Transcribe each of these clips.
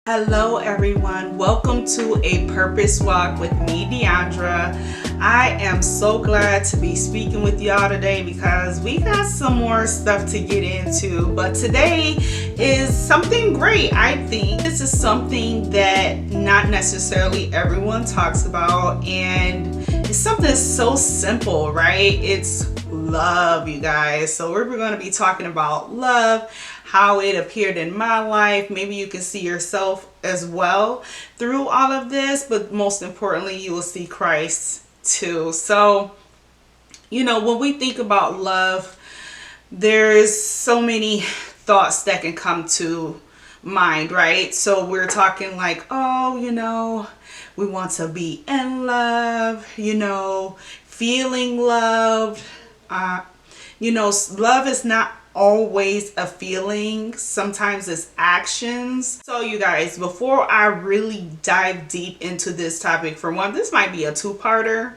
Hello everyone, welcome to A Purpose Walk with me, Deandra. I am so glad to be speaking with y'all today because we got some more stuff to get into, but today is something great. I think this is something that not necessarily everyone talks about, and it's something so simple, right? It's love, you guys. So we're going to be talking about love, how it appeared in my life. Maybe you can see yourself as well through all of this, but most importantly, you will see Christ too. So, when we think about love, there's so many thoughts that can come to mind, right? So we're talking like, we want to be in love, feeling loved. Love is not always a feeling. Sometimes it's actions. So you guys, before I really dive deep into this topic, for one, this might be a two-parter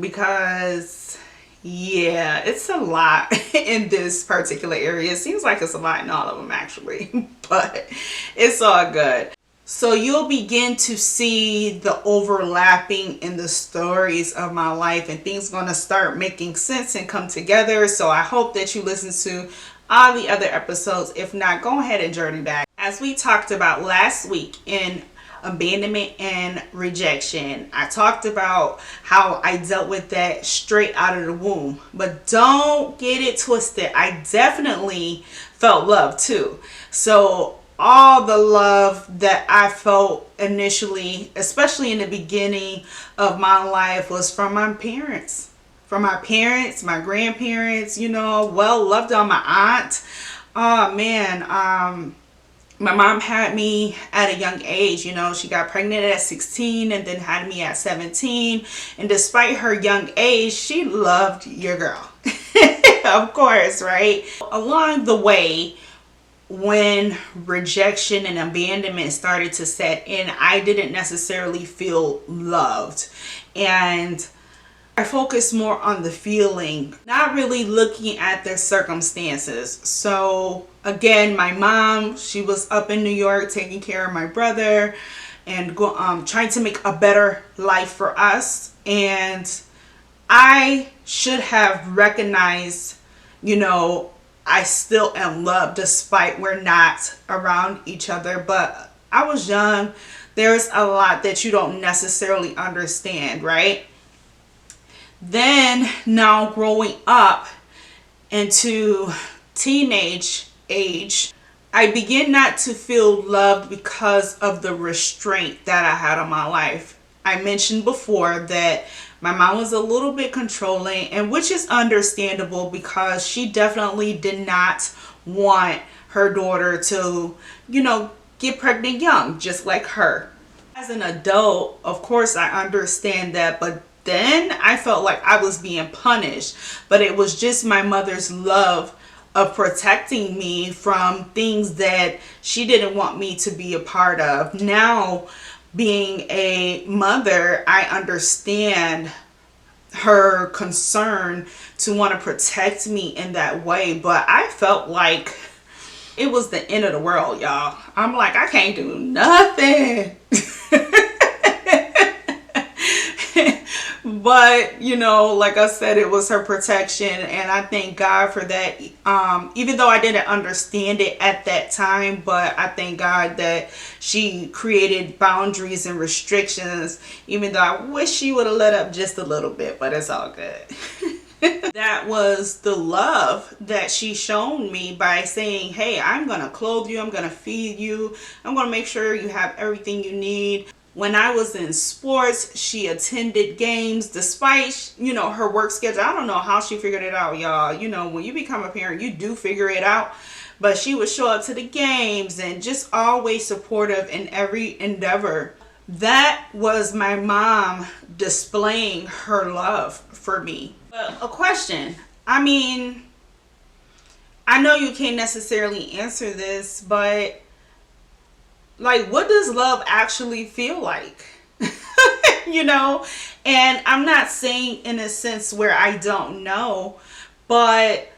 because it's a lot in this particular area. It seems like it's a lot in all of them actually, but it's all good. So you'll begin to see the overlapping in the stories of my life, and things going to start making sense and come together. So I hope that you listen to all the other episodes. If not, go ahead and journey back. As we talked about last week in abandonment and rejection, I talked about how I dealt with that straight out of the womb. But don't get it twisted. I definitely felt love too. So all the love that I felt initially, especially in the beginning of my life, was from my parents. From my parents, my grandparents, loved on my aunt. Oh man, my mom had me at a young age. She got pregnant at 16 and then had me at 17. And despite her young age, she loved your girl. Of course, right? Along the way, when rejection and abandonment started to set in, I didn't necessarily feel loved. And I focused more on the feeling, not really looking at the circumstances. So again, my mom, she was up in New York taking care of my brother and trying to make a better life for us. And I should have recognized, I still am loved despite we're not around each other. But I was young. There's a lot that you don't necessarily understand, right? Then now growing up into teenage age, I begin not to feel loved because of the restraint that I had on my life. I mentioned before that my mom was a little bit controlling, and which is understandable because she definitely did not want her daughter to, get pregnant young, just like her. As an adult, of course, I understand that, but then I felt like I was being punished, but it was just my mother's love of protecting me from things that she didn't want me to be a part of. Now, being a mother, I understand her concern to want to protect me in that way, but I felt like it was the end of the world, y'all. I'm like, I can't do nothing. But, like I said, it was her protection, and I thank God for that. Even though I didn't understand it at that time, but I thank God that she created boundaries and restrictions, even though I wish she would have let up just a little bit, but it's all good. That was the love that she shown me by saying, hey, I'm going to clothe you, I'm going to feed you, I'm going to make sure you have everything you need. When I was in sports, she attended games despite, her work schedule. I don't know how she figured it out, y'all. When you become a parent, you do figure it out. But she would show up to the games and just always supportive in every endeavor. That was my mom displaying her love for me. But a question. I mean, I know you can't necessarily answer this, but what does love actually feel like? And I'm not saying in a sense where I don't know, but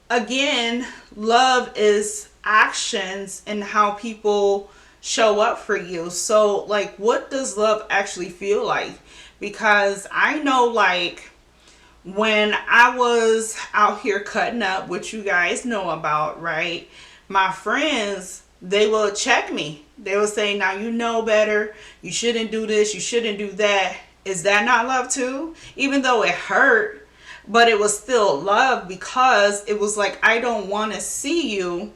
again, love is actions and how people show up for you. So like, what does love actually feel like? Because I know, like, when I was out here cutting up, which you guys know about, right? My friends, they will check me. They will say, now you know better. You shouldn't do this. You shouldn't do that. Is that not love too? Even though it hurt, but it was still love, because it was like, I don't want to see you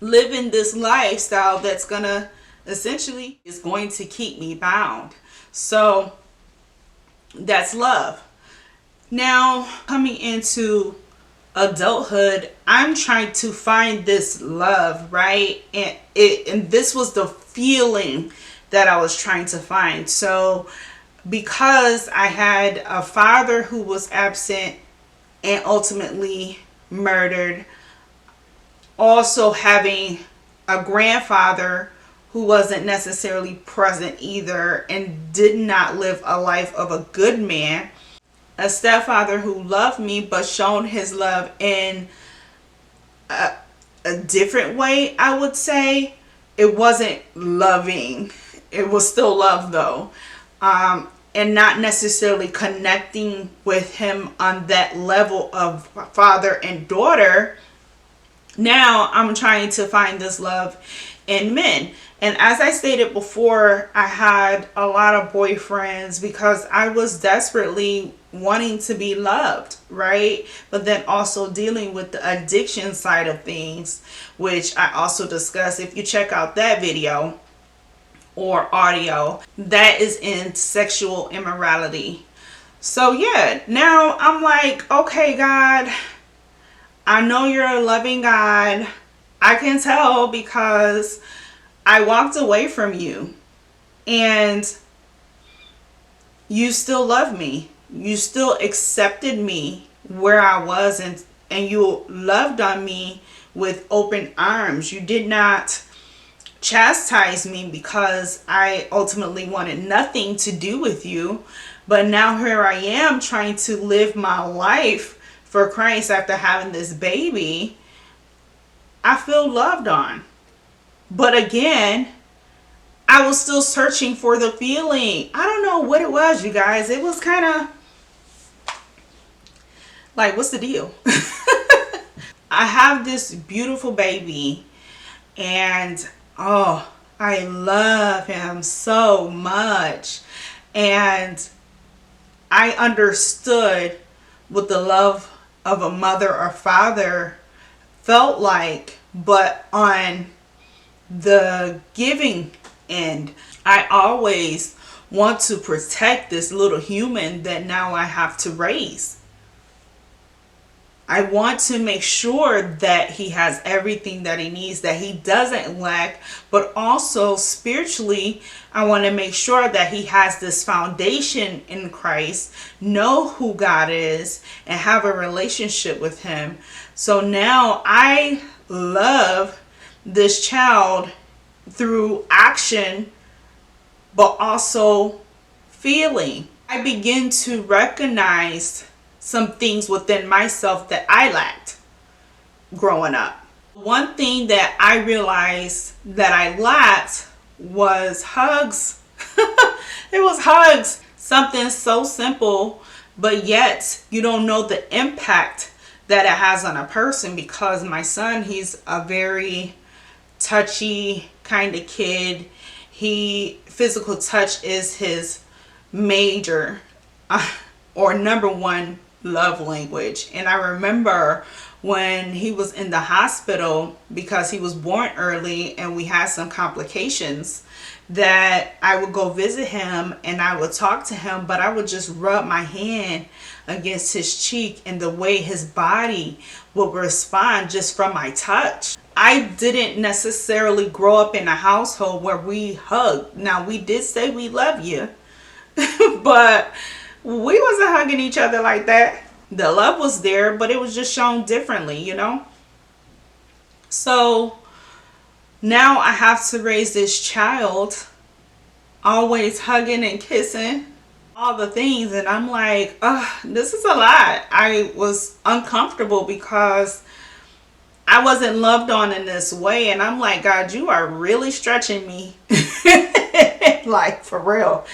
living this lifestyle that's gonna essentially is going to keep me bound. So that's love. Now, coming into adulthood, I'm trying to find this love, right? And this was the feeling that I was trying to find. So because I had a father who was absent and ultimately murdered, also having a grandfather who wasn't necessarily present either and did not live a life of a good man, a stepfather who loved me but shown his love in a different way, I would say. It wasn't loving. It was still love though. And not necessarily connecting with him on that level of father and daughter. Now I'm trying to find this love in men. And as I stated before, I had a lot of boyfriends because I was desperately wanting to be loved, right? But then also dealing with the addiction side of things, which I also discussed. If you check out that video or audio, that is in sexual immorality. So yeah, now I'm like, okay, God, I know you're a loving God. I can tell because I walked away from you and you still love me. You still accepted me where I was, and you loved on me with open arms. You did not chastise me because I ultimately wanted nothing to do with you. But now here I am trying to live my life for Christ after having this baby. I feel loved on. But again, I was still searching for the feeling. I don't know what it was, you guys. It was kind of like, what's the deal? I have this beautiful baby and oh, I love him so much. And I understood what the love of a mother or father felt like, but on the giving end, I always want to protect this little human that now I have to raise. I want to make sure that he has everything that he needs, that he doesn't lack, but also spiritually, I want to make sure that he has this foundation in Christ, know who God is, and have a relationship with him. So now I love this child through action, but also feeling. I begin to recognize some things within myself that I lacked growing up. One thing that I realized that I lacked was hugs. It was hugs. Something so simple, but yet you don't know the impact that it has on a person, because my son, he's a very touchy kind of kid. Physical touch is his major or number one love language. And I remember when he was in the hospital because he was born early and we had some complications, that I would go visit him and I would talk to him, but I would just rub my hand against his cheek and the way his body would respond just from my touch. I didn't necessarily grow up in a household where we hugged. Now, we did say we love you, but we wasn't hugging each other like that. The love was there, but it was just shown differently, you know? So now I have to raise this child, always hugging and kissing, all the things. And I'm like, this is a lot. I was uncomfortable because I wasn't loved on in this way. And I'm like, God, you are really stretching me. Like, for real.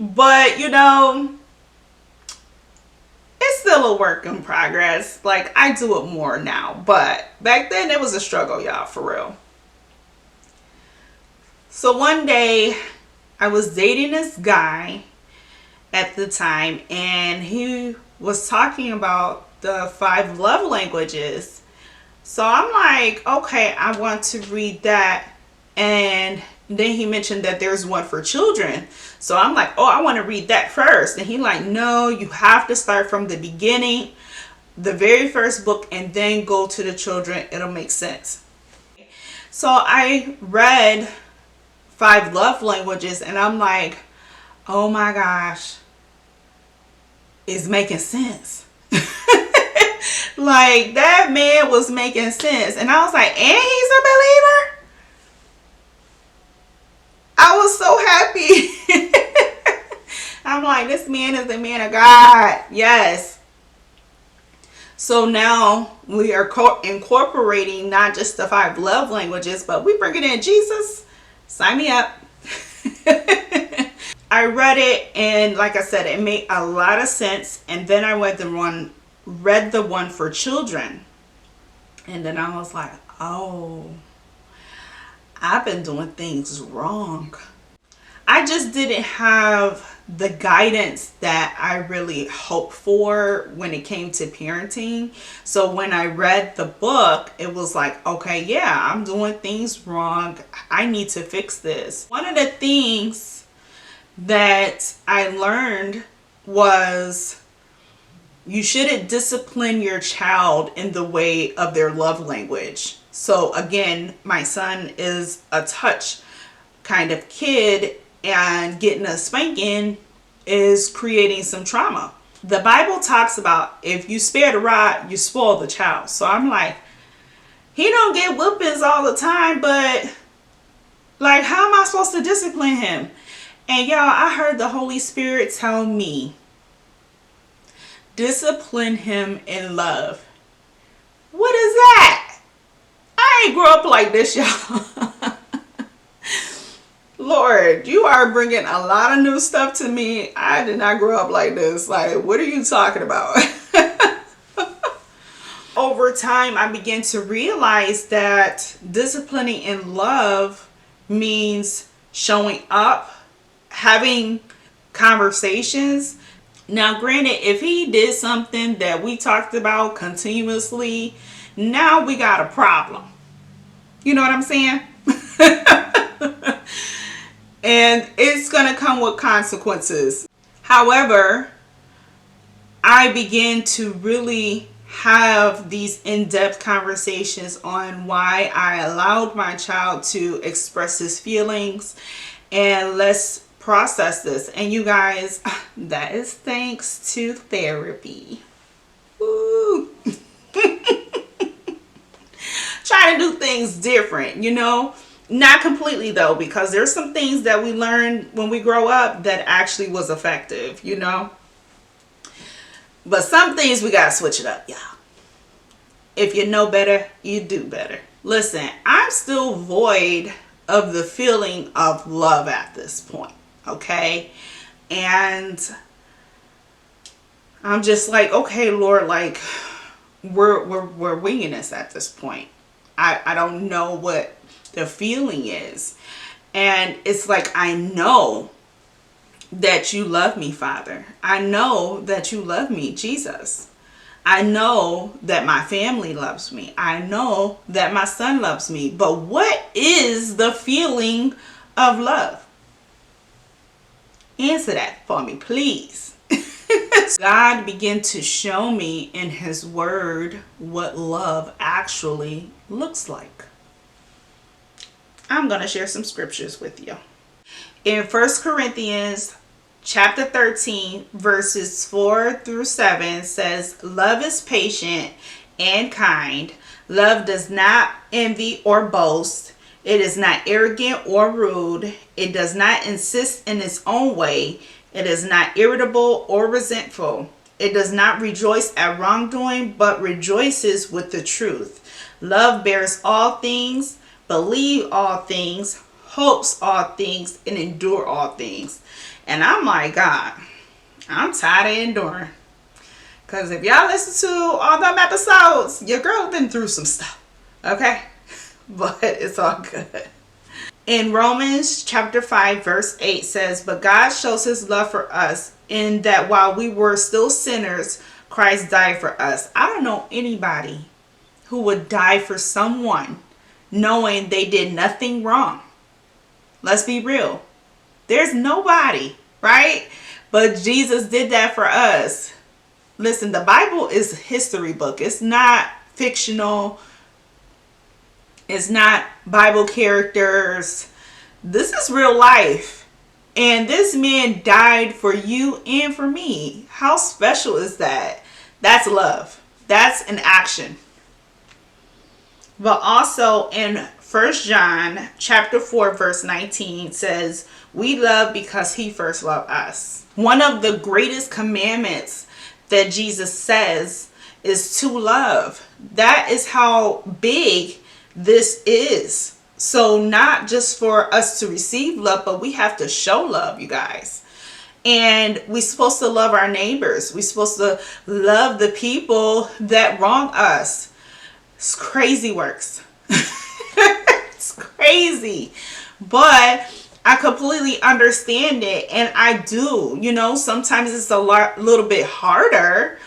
But, you know, it's still a work in progress. Like, I do it more now. But back then, it was a struggle, y'all, for real. So one day, I was dating this guy at the time, and he was talking about the 5 love languages. So I'm like, okay, I want to read that. And then he mentioned that there's one for children. So I'm like, oh, I want to read that first. And he like, no, you have to start from the beginning, the very first book, and then go to the children. It'll make sense. So I read 5 love languages, and I'm like, oh my gosh, it's making sense. Like, that man was making sense. And I was like, and he's a believer? I was so happy. I'm like, this man is a man of God. Yes. So now we are incorporating not just the 5 love languages, but we bringing in Jesus. Sign me up. I read it, and like I said, it made a lot of sense. And then I read the one for children, and then I was like, oh, I've been doing things wrong. I just didn't have the guidance that I really hoped for when it came to parenting. So when I read the book, it was like, okay, yeah, I'm doing things wrong. I need to fix this. One of the things that I learned was you shouldn't discipline your child in the way of their love language. So again, my son is a touch kind of kid, and getting a spanking is creating some trauma. The Bible talks about if you spare the rod, you spoil the child. So I'm like, he don't get whoopings all the time, but like, how am I supposed to discipline him? And y'all, I heard the Holy Spirit tell me, discipline him in love. What is that? I ain't grew up like this, y'all. Lord, you are bringing a lot of new stuff to me. I did not grow up like this. Like, what are you talking about? Over time, I began to realize that disciplining in love means showing up, having conversations. Now, granted, if he did something that we talked about continuously, now we got a problem. You know what I'm saying? And it's going to come with consequences. However, I began to really have these in-depth conversations on why I allowed my child to express his feelings. And let's process this. And you guys, that is thanks to therapy. Woo. Trying to do things different, you know. Not completely though, because there's some things that we learn when we grow up that actually was effective, you know. But some things we gotta switch it up, y'all. If you know better, you do better. Listen, I'm still void of the feeling of love at this point, okay? And I'm just like, okay, Lord, like we're winging this at this point. I don't know what the feeling is. And it's like, I know that you love me, Father. I know that you love me, Jesus. I know that my family loves me. I know that my son loves me. But what is the feeling of love? Answer that for me, please. God began to show me in his word what love actually looks like. I'm going to share some scriptures with you. In 1 Corinthians chapter 13, verses 4 through 7 says, love is patient and kind. Love does not envy or boast. It is not arrogant or rude. It does not insist in its own way. It is not irritable or resentful. It does not rejoice at wrongdoing, but rejoices with the truth. Love bears all things, believe all things, hopes all things, and endure all things. And I'm like, God, I'm tired of enduring. Because if y'all listen to all them episodes, your girl been through some stuff. Okay? But it's all good. In Romans chapter 5 verse 8 says, but God shows his love for us in that while we were still sinners, Christ died for us. I don't know anybody who would die for someone knowing they did nothing wrong. Let's be real. There's nobody, right? But Jesus did that for us. Listen, the Bible is a history book. It's not fictional. It's not Bible characters. This is real life. And this man died for you and for me. How special is that? That's love. That's an action. But also in 1 John chapter 4 verse 19 says, we love because he first loved us. One of the greatest commandments that Jesus says is to love. That is how big this is. So not just for us to receive love, but we have to show love, you guys. And we're supposed to love our neighbors. We're supposed to love the people that wrong us. It's crazy works. It's crazy. But I completely understand it. And I do. You know, sometimes it's a little bit harder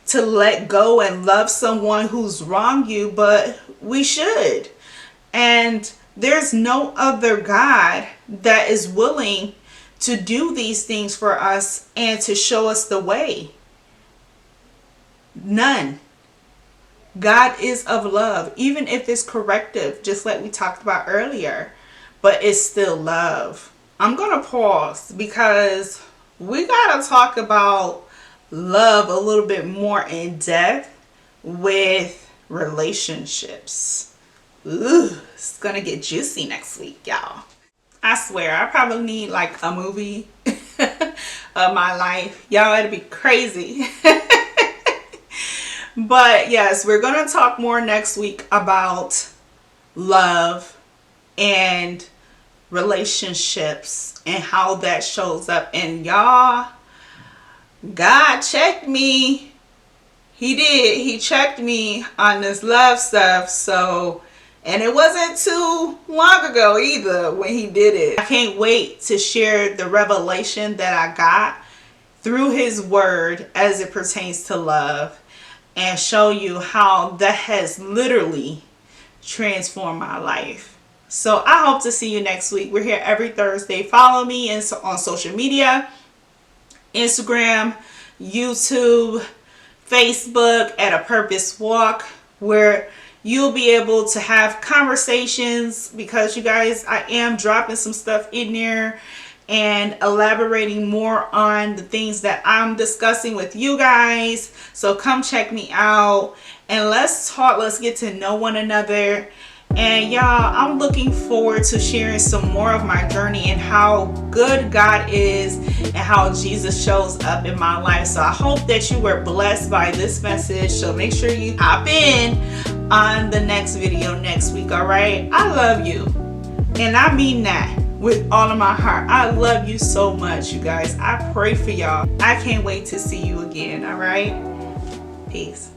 to let go and love someone who's wronged you, but we should. And there's no other God that is willing to do these things for us and to show us the way. None. God is of love, even if it's corrective, just like we talked about earlier, but it's still love. I'm going to pause because we got to talk about love a little bit more in depth with relationships. Ooh, it's going to get juicy next week, y'all. I swear, I probably need like a movie of my life. Y'all, it'd be crazy. But yes, we're going to talk more next week about love and relationships and how that shows up. And y'all, God checked me. He did. He checked me on this love stuff. So, and it wasn't too long ago either when he did it. I can't wait to share the revelation that I got through his word as it pertains to love, and show you how that has literally transformed my life. So I hope to see you next week. We're here every Thursday. Follow me on social media, Instagram, YouTube, Facebook at A Purpose Walk, where you'll be able to have conversations, because you guys, I am dropping some stuff in there and elaborating more on the things that I'm discussing with you guys. So come check me out and let's talk. Let's get to know one another. And y'all, I'm looking forward to sharing some more of my journey and how good God is and how Jesus shows up in my life. So I hope that you were blessed by this message. So make sure you hop in on the next video next week. All right. I love you. And I mean that with all of my heart. I love you so much, you guys. I pray for y'all. I can't wait to see you again. All right. Peace.